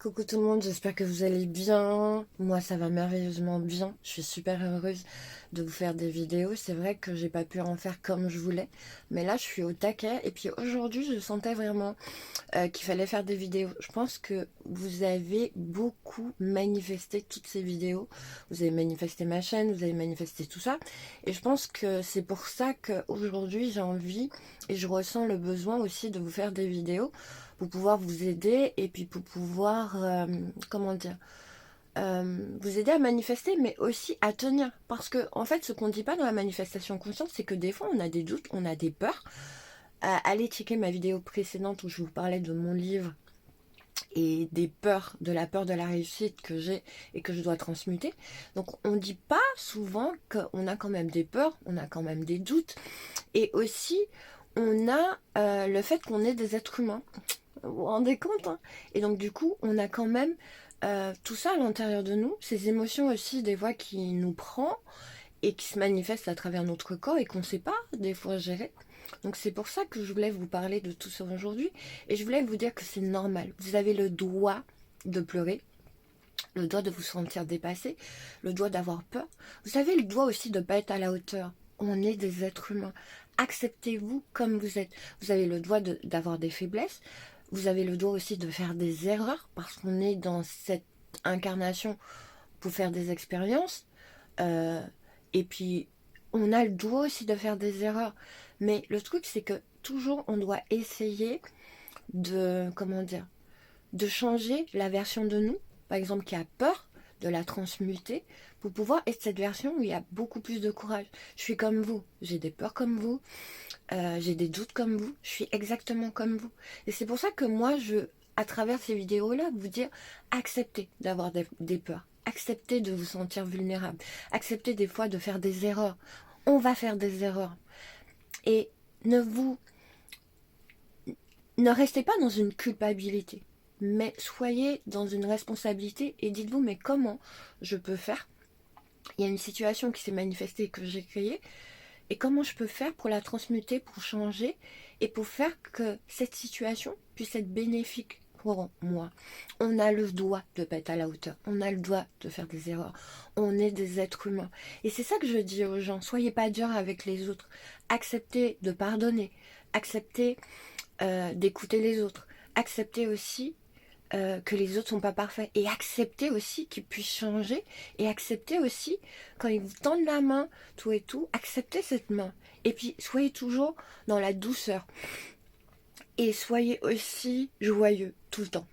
Coucou tout le monde, j'espère que vous allez bien. Moi ça va merveilleusement bien. Je suis super heureuse de vous faire des vidéos. C'est vrai que j'ai pas pu en faire comme je voulais, mais là je suis au taquet. Et puis aujourd'hui je sentais vraiment qu'il fallait faire des vidéos. Je pense que vous avez beaucoup manifesté toutes ces vidéos. Vous avez manifesté ma chaîne, vous avez manifesté tout ça. Et je pense que c'est pour ça qu'aujourd'hui j'ai envie et je ressens le besoin aussi de vous faire des vidéos pour pouvoir vous aider et puis pour pouvoir, comment dire, vous aider à manifester, mais aussi à tenir. Parce que, en fait, ce qu'on ne dit pas dans la manifestation consciente, c'est que des fois, on a des doutes, on a des peurs. Allez checker ma vidéo précédente où je vous parlais de mon livre et des peurs, de la peur de la réussite que j'ai et que je dois transmuter. Donc, on ne dit pas souvent qu'on a quand même des peurs, on a quand même des doutes. Et aussi, on a le fait qu'on est des êtres humains. Vous vous rendez compte, hein? Et donc du coup, on a quand même tout ça à l'intérieur de nous, ces émotions aussi des fois qui nous prend et qui se manifestent à travers notre corps et qu'on ne sait pas des fois gérer. Donc c'est pour ça que je voulais vous parler de tout ça aujourd'hui et je voulais vous dire que c'est normal. Vous avez le droit de pleurer, le droit de vous sentir dépassé, le droit d'avoir peur. Vous avez le droit aussi de ne pas être à la hauteur. On est des êtres humains. Acceptez-vous comme vous êtes. Vous avez le droit d'avoir des faiblesses. Vous avez le droit aussi de faire des erreurs parce qu'on est dans cette incarnation pour faire des expériences. Euh, et puis, on a le droit aussi de faire des erreurs. Mais le truc, c'est que toujours, on doit essayer de, comment dire, de changer la version de nous, par exemple, qui a peur, de la transmuter pour pouvoir être cette version où il y a beaucoup plus de courage. Je suis comme vous, j'ai des peurs comme vous, j'ai des doutes comme vous, je suis exactement comme vous. Et c'est pour ça que moi, à travers ces vidéos-là, vous dire, acceptez d'avoir des peurs, acceptez de vous sentir vulnérable, acceptez des fois de faire des erreurs. On va faire des erreurs. Et ne vous ne restez pas dans une culpabilité, mais soyez dans une responsabilité et dites-vous, mais comment je peux faire? Il y a une situation qui s'est manifestée que j'ai créée, et comment je peux faire pour la transmuter, pour changer, et pour faire que cette situation puisse être bénéfique pour moi. On a le droit de ne pas être à la hauteur, on a le droit de faire des erreurs, on est des êtres humains. Et c'est ça que je dis aux gens, soyez pas durs avec les autres, acceptez de pardonner, acceptez d'écouter les autres. Accepter aussi que les autres sont pas parfaits et accepter aussi qu'ils puissent changer et accepter aussi quand ils vous tendent la main, tout et tout, accepter cette main. Et puis soyez toujours dans la douceur et soyez aussi joyeux tout le temps.